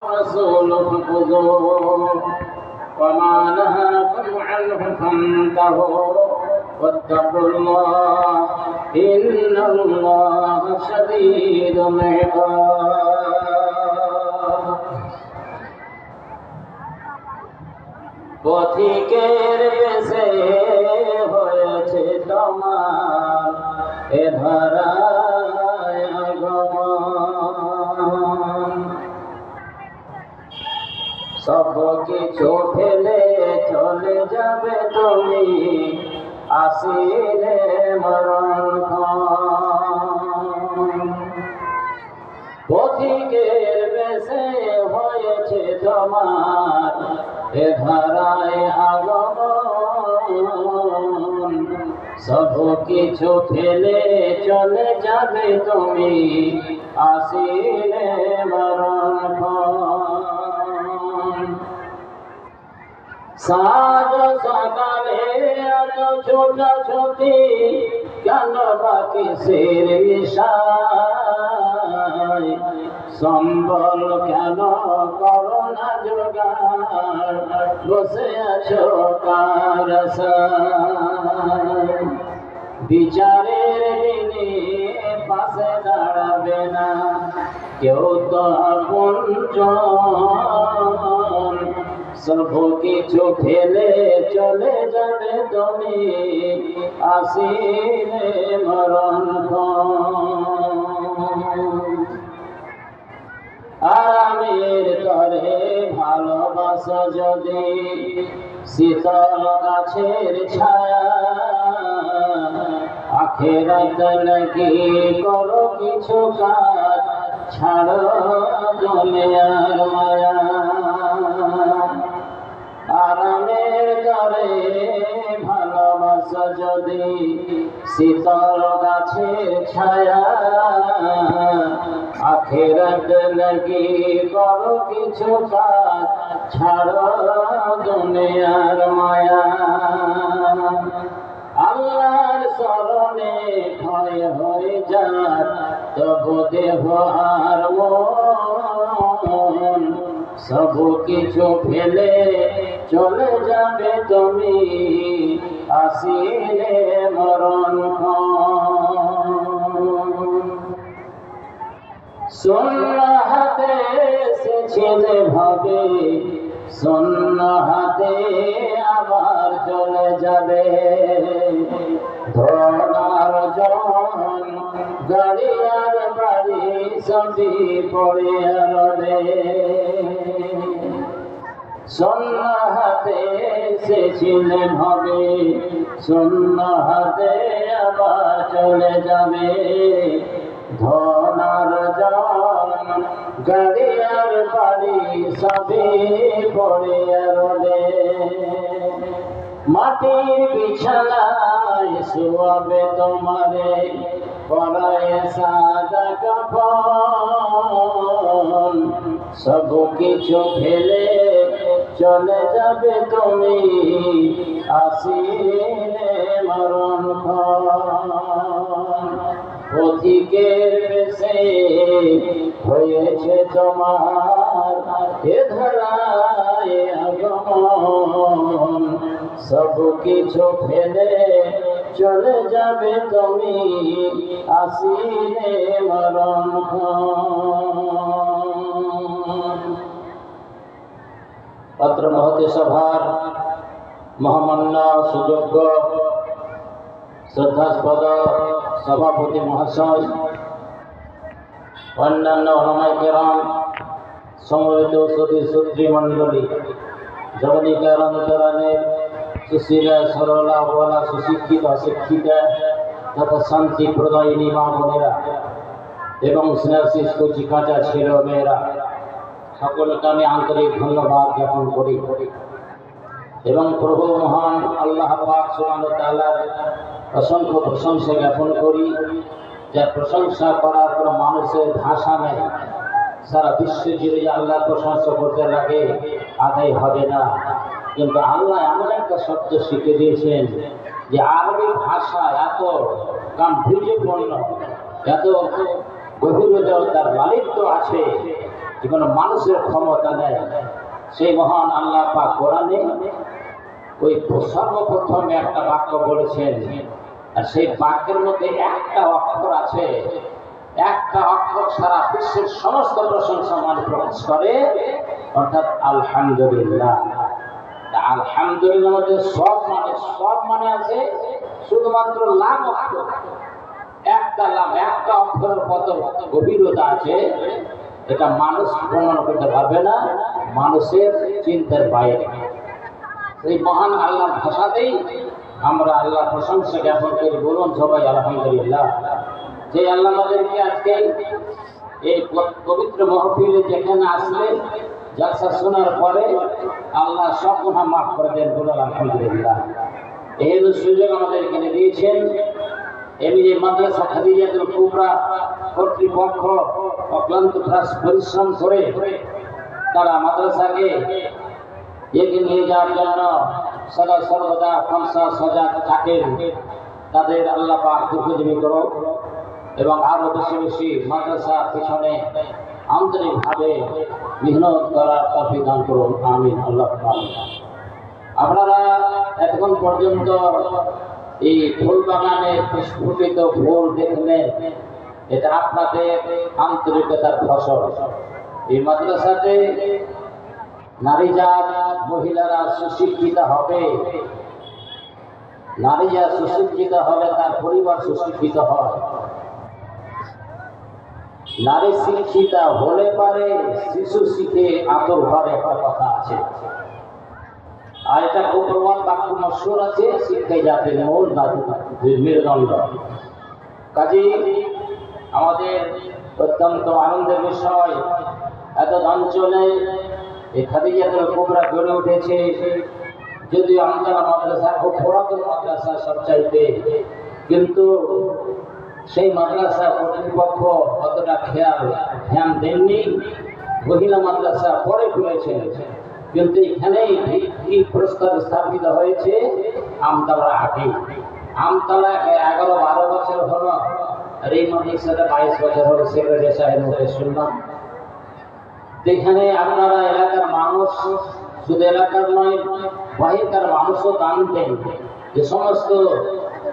رسوله فخذوه وما نهاكم عنه فانتهوا واتقوا الله إن الله شديد العقاب পথিকের বেশে হয়েছে তোমার এ ধরায় আগমন সব কিছু ফেলে চলে যাবে তুমি আসিলে মরণক্ষণ পথিকের বেশে হয়েছে তোমার এ ধারায় আগমন সব কিছু ফেলে চলে যাবে তুমি আসিলে মরণক্ষণ সাজ সকালে এত ছোটাছুটি কেন বাকি সের মিশাই সম্বল কেন করো না জোগাড় বসে আছো কার আশায় বিচারের দিনে পাশে দাঁড়াবে না কেউ তো আপনজন সব কিছু ফেলে চলে যাবে তুমি আসিলে মরণক্ষণ আরামের তরে ভালোবাসা যদি শীতল গাছের ছায়া আখেরাত নাকি করো কিছু কাজ ছাড়ো দুনিয়ার মায়া আরামের তরে ভালোবাসা যদি শীতল গাছের ছায়া আখেরাত লাগি করো কিছু কাজ ছাড়ো দুনিয়ার মায়া আল্লাহর শরণে ক্ষয় হয়ে যার তবু দেহ আর মন সব কিছু ফেলে চলে যাবে তুমি আসিলে মরণক্ষণ শূন্য হাতে এসেছিলে ভাবে শূন্য হাতে আবার চলে যাবে ধনার জন গাড়ি আর বাড়ি সবই পড়ে রবে শূন্য হাতে এসেছিলে ভাবে শূন্য হাতে আবার চলে যাবে ধনার জন গাড়ি আর বাড়ি সবই পড়ে রবে মাটির বিছানায় শোয়াবে তোমারে পরায় সাদা কাফন সব কিছু ফেলে চলে যাবে তুমি আসিলে মরণক্ষণ পথিকের বেশে হয়েছে তোমার এ ধরায় আগমন সব কিছু ফেলে চলে যাবে তুমি আসিলে মরণক্ষণ পত্র মহতি সভার মহামান্য সুযোগ্য শ্রদ্ধাস্পদ সভাপতি মহাশয় অন্যান্য ওলামায়ে কেরাম সমবেত সুধী মণ্ডলী জগনিকার অন্তরালের সুশীলা সরলা বলা সুশিক্ষিত অশিক্ষিতা তথা শান্তি প্রদায়িনী মা বোনেরা এবং স্নেহাশিস কচি কাঁচা ছেলে মেয়েরা সকলকে আমি আন্তরিক ধন্যবাদ জ্ঞাপন করি এবং প্রভু মহান আল্লাহ পাক সুবহানাহু ওয়া তাআলার অসংখ্য প্রশংসা জ্ঞাপন করি যার প্রশংসা করার কোনো মানুষের ভাষা নেই সারা বিশ্ব জুড়ে যে আল্লাহর প্রশংসা করতে লাগে আদায় হবে না কিন্তু আল্লাহ এমন একটা শব্দ শিখে দিয়েছেন যে আরবি ভাষা এত গাম্ভীর্যপূর্ণ এত গভীরতা তার লালিত্য আছে যে কোনো মানুষের ক্ষমতা নেই। সেই মহান আল্লাহ পাক কোরআনে ওই সর্বপ্রথম একটা বাক্য বলেছেন, আর সেই বাক্যের মধ্যে একটা অক্ষর আছে, একটা অক্ষর সারা বিশ্বের সমস্ত প্রশংসা মানে প্রকাশ করে, অর্থাৎ আলহামদুলিল্লাহ। আলহামদুলিল্লাহ মধ্যে সব মানে আছে, শুধুমাত্র লাম অক্ষর, একটা লাম, একটা অক্ষরের কত গভীরতা আছে এটা মানুষ প্রমাণ করতে পারবে না, মানুষের চিন্তার বাইরে। এই মহান আল্লাহর ভাষাতেই আমরা আল্লাহ প্রশংসা জ্ঞাপন করি। বলুন সবাই আলহামদুলিল্লাহ। যে আল্লাহ আমাদেরকে আজকে এই পবিত্র মহফিলে যেখানে আসলে জলসা শোনার পরে আল্লাহ সব গুনাহ মাফ করে দেন। বলুন আলহামদুলিল্লাহ। এই সুযোগ আমাদের এখানে দিয়েছেন। এমনি মাদ্রাসা খাদিজাতুল কুবরা কর্তৃপক্ষ অক্লান্ত পরিশ্রম করে তারা মাদ্রাসাকে এগিয়ে নিয়ে যাওয়ার জন্য সদা সর্বদা খামসা সজাগ থাকেন। তাদের আল্লাহ পাক দীর্ঘজীবী করুন এবং আরো বেশি বেশি মাদ্রাসা পিছনে আন্তরিকভাবে মেহনত করার তৌফিক দান করুন। আমিন। আল্লাহ আপনারা এতক্ষণ পর্যন্ত এই ফুল বাগানে স্ফুটিত ফুল দেখলেন, এটা আপনাদের আন্তরিকতার ফসল। এই মাদ্রাসাতে নারীজাত মহিলারা সুশিক্ষিত হবে, নারীরা সুশিক্ষিত হলে তার পরিবার সুশিক্ষিত হয়। নারী শিক্ষিত হলে পারে শিশু শিখে আতর ঘরে, একটা কথা আছে। আর এটা খুব প্রবাদ বাক্য মশহুর আছে, শিক্ষায় জাতির মূল মেরুদণ্ড। কাজী আমাদের অত্যন্ত আনন্দের বিষয়, এত অঞ্চলে এই খাদিজাতুল কুবরা গড়ে উঠেছে। যদিও আমতলা মাদ্রাসা খুব পুরাতন মাদ্রাসা সবচাইতে, কিন্তু সেই মাদ্রাসা কর্তৃপক্ষ অতটা ধ্যান দেননি। মহিলা মাদ্রাসা পরে খুলেছেন, কিন্তু এখানেই ভিত্তি প্রস্তর স্থাপিত হয়েছে আমতলা আগে। আমতলা 11-12 বছর হলো, আর এই মাদ্রাসাটা 22 বছর হলো। সেক্রেটারি সাহেবের মুখে শুনলাম। এখানে আপনারা এলাকার মানুষ, শুধু এলাকার নয় বাহিরকার মানুষও দান দেন। যে সমস্ত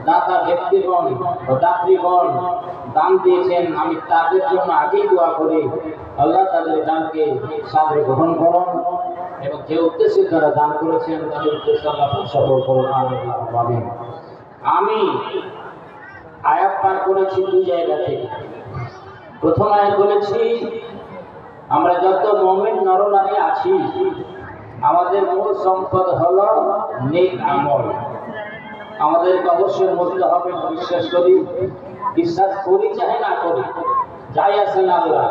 দাতা ব্যক্তিগণ ও দাত্রীগণ দান দিয়েছেন, আমি তাদের জন্য আগেই দোয়া করি, আল্লাহ তাদের দানকে সাদরে গ্রহণ করুন এবং যে উদ্দেশ্যে তারা দান করেছেন তাদের উদ্দেশ্যে আল্লাহ সফল করুন। আমিন। আমি আয়াত পাঠ করেছি দুই জায়গা থেকে। প্রথম আয়াত বলেছি, আমরা যত মুমিন নরনারী আছি আমাদের মূল সম্পদ হলো নেক আমল। আমাদেরকে অবশ্যই মরতে হবে, বিশ্বাস করি চাহে না করি, যাই আছেন আল্লাহ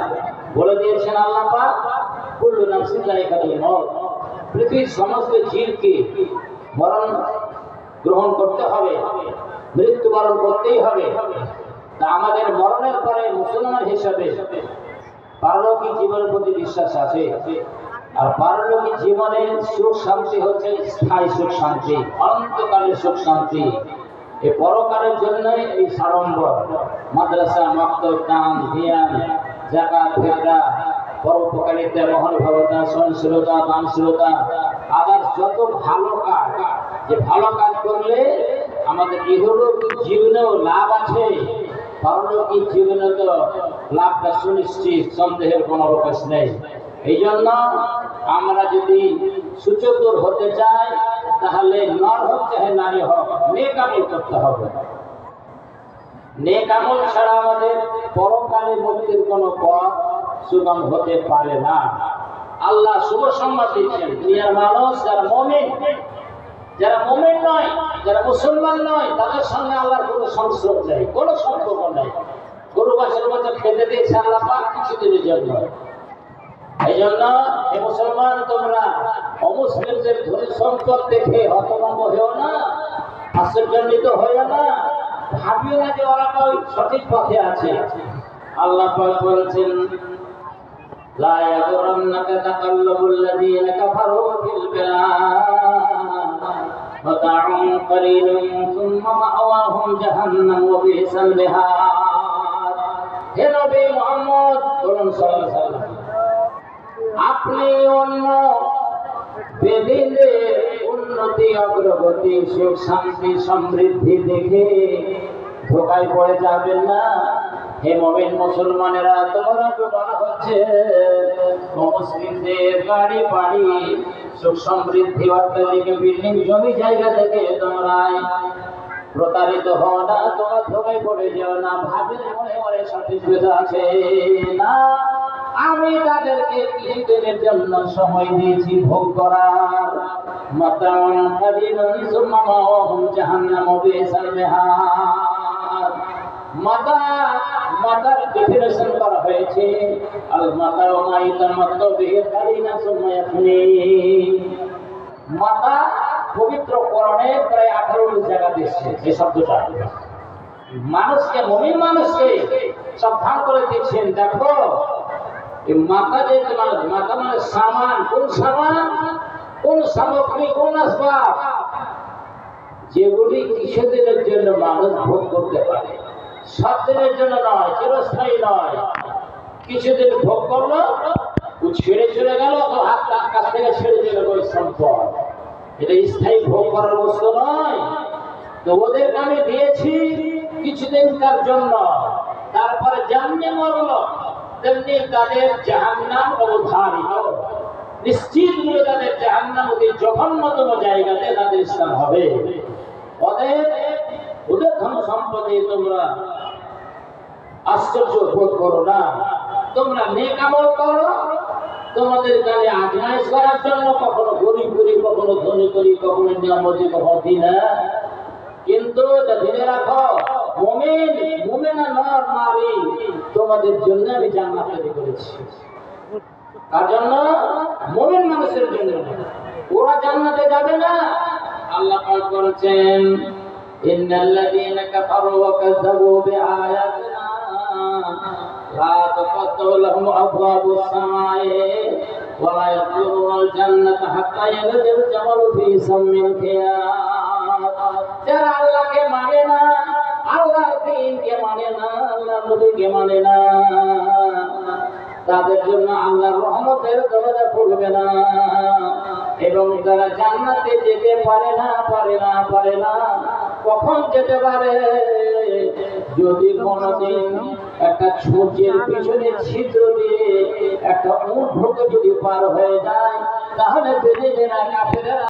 বলে দিয়েছেন। আল্লাহ পাক কুল্লু নাফসিন যায়িকাতুল মউত, পৃথিবীর সমস্ত জীবকে মরণ গ্রহণ করতে হবে, মৃত্যুবরণ করতেই হবে। তা আমাদের মরণের পরে মুসলমান হিসাবে পারলৌকিক জীবনের প্রতি বিশ্বাস আছে। আর পারলৌকিক জীবনের সুখ শান্তি হচ্ছে স্থায়ী সুখ শান্তি, অনন্তকালের সুখ শান্তি। এই পরকালের জন্য এই সাড়ম্বর, মাদ্রাসা, মক্তব, দান, ধ্যান, যাকাত, ফিতরা, পরোপকারিতা, মহানুভবতা, সহনশীলতা, দানশীলতা, আবার যত ভালো কাজ, যে ভালো কাজ করলে আমাদের ইহলৌকিক জীবনেও লাভ আছে, পারলৌকিক জীবনে তো লাভটা সুনিশ্চিত, সন্দেহের কোনো অবকাশ নেই। এই জন্য আমরা যদি সুচতুর হতে চাই তাহলে নর হোক চাহে নারী হোক, নেক আমল করতে হবে। নেক আমল ছাড়া আমাদের পরকালে মুক্তির কোনো পথ সুগম হতে পারে না। আল্লাহ শুভ সংবাদ দিচ্ছেন, দুনিয়ার মানুষ যারা মুমিন, যারা মুমিন নয়, যারা মুসলমান নয়, তাদের সঙ্গে আল্লাহর কোনো সংস্রব নেই, কোনো সম্পর্ক নেই। গরু বাছুর মতো খেতে দিয়েছে আল্লাহ পাক কিছুদিনের জন্য। এই জন্য হে মুসলমান, তোমরা অমুসলিমদের ধনী সম্পদ দেখে হতভম্ব হয়েও না, আশ্চর্যান্বিত হয়েও না, ভাবিও না যে ওরা সঠিক পথে আছে। আল্লাহ পাক বলেছেন, লা ইয়াগুরন্নাকা তাকাল্লুবুল লাযীনা কাফারু ফিল বিলাদ মাতাউন কলিলুন সুম্মা মাওয়াহুম জাহান্নাম ওয়া বিসাল মিহাদ। হে নবী মুহাম্মদ সাল্লাল্লাহু আলাইহি ওয়াসাল্লাম, আপনি অন্য বেদিনের উন্নতি অগ্রগতি সুখ শান্তি সমৃদ্ধি দেখে ধোকায় পড়ে যাবেন না। হে মুমিন মুসলমানেরা, তোমরা বলা হচ্ছে মুসলিমদের গাড়ি বাড়ি সুখ সমৃদ্ধি অর্থনীতি বিল্ডিং জমি জায়গা থেকে তোমরা প্রতারিত হও না, তোমরা ধোকায় পড়ে যাও না। ভাবের মনে মনে সঠিক আছে না, আমি তাদেরকে কিছুদিনের জন্য সময় দিয়েছি ভোগ করার। মাতাউন কালিলুন সুম্মা মাওয়াহুম জাহান্নামু বিসাল মিহাদ। মাতার ডেফিনেশন করা হয়েছে আল মাতাউ মা ইয়াতামাত্তু বিহি কালিনা সুম্মা ইয়াফনি। মাতা পবিত্র কোরআনে প্রায় 18 জায়গা দিয়েছে এই শব্দটা। মানুষকে, মুমিন মানুষকে সাবধান করে দিচ্ছেন, দেখো মাতা যে তোমার মাতা মানে সামান, কোন সামান, কোন সামগ্রী, কোন আসবাব যেগুলি কিছুদিনের জন্য মানুষ ভোগ করতে পারে, সব দিনের জন্য নয়, চিরস্থায়ী নয়। কিছুদিন ভোগ করলো, ছেড়ে চলে গেল, তো হাত কাছ থেকে ছেড়ে চলে গেল সম্পদ। এটা স্থায়ী ভোগ করার বস্তু নয়। তো ওদেরকে আমি দিয়েছি কিছুদিনকার জন্য, তারপরে যেমনি মরলো তেমনি তাদের জাহান্নাম অবধারিত, নিশ্চিত রূপে তাদের জাহান্নাম অতি জঘন্যতম জায়গাতে তাদের স্থান হবে। ওদের ধন সম্পদে তোমরা আশ্চর্য বোধ করো না, তোমরা নেক আমল করো, তোমাদের কানে আজমাইশ করার জন্য, কখনো গরিব করি, কখনো ধনী করি, কখনো নিয়ামতি, কখনো দিনা। কিন্তু এটা জেনে রাখো, মুমিনা নর নারী তোমাদের জন্য আমি জান্নাত তৈরি করেছি। তার জন্য মুমিন মানুষের জন্য, ওরা জান্নাতে যাবে না। আল্লাহ পাক বলেছেন ইন্নাল্লাযীনা কাফারু ওয়া কাযযাবু বিআয়াতিনা লা তুফাত্তাহু লাহুম আবওয়াবুস সামাই ওয়া লা ইয়াদখুলুনাল জান্নাতা হাত্তা ইয়ালিজাল জামালু ফী সাম্মিল খিয়াত। যারা আল্লাহকে মানে না, আল্লাহর দ্বীনকে মানে না, আল্লাহর নবীকে মানে না, তাদের জন্য আল্লাহর রহমতের দরজা খুলবে না এবং তারা জান্নাতে যেতে পারে না। কখন যেতে পারে? যদি কোনদিন একটা সূর্যের পিছনে ছিদ্র দিয়ে একটা উট ঢুকে যদি পার হয়ে যায়, তাহলে বেরিয়ে যায় না কাফেররা।